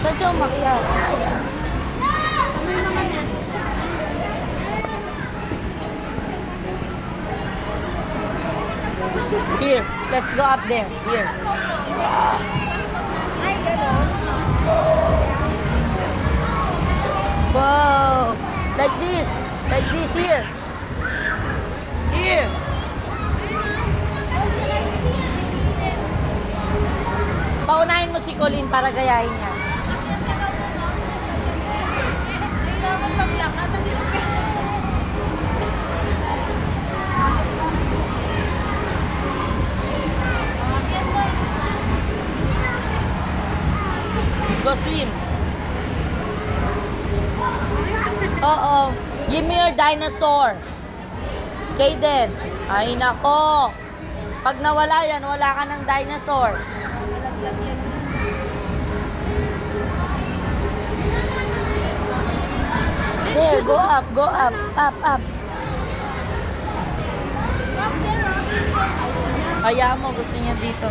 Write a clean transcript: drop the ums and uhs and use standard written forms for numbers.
Saan siya umakyat? Here, let's go up there. Here. Ay, gano'n. Wow! Like this. Like this here. Here. Paunahin mo si Colleen para gayahin niya. Go swim. Oo. Give me your dinosaur. Kaden. Ay, nako. Pag nawala yan, wala ka ng dinosaur. There, go up, go up. Up, up. Kaya mo, gusto niya dito.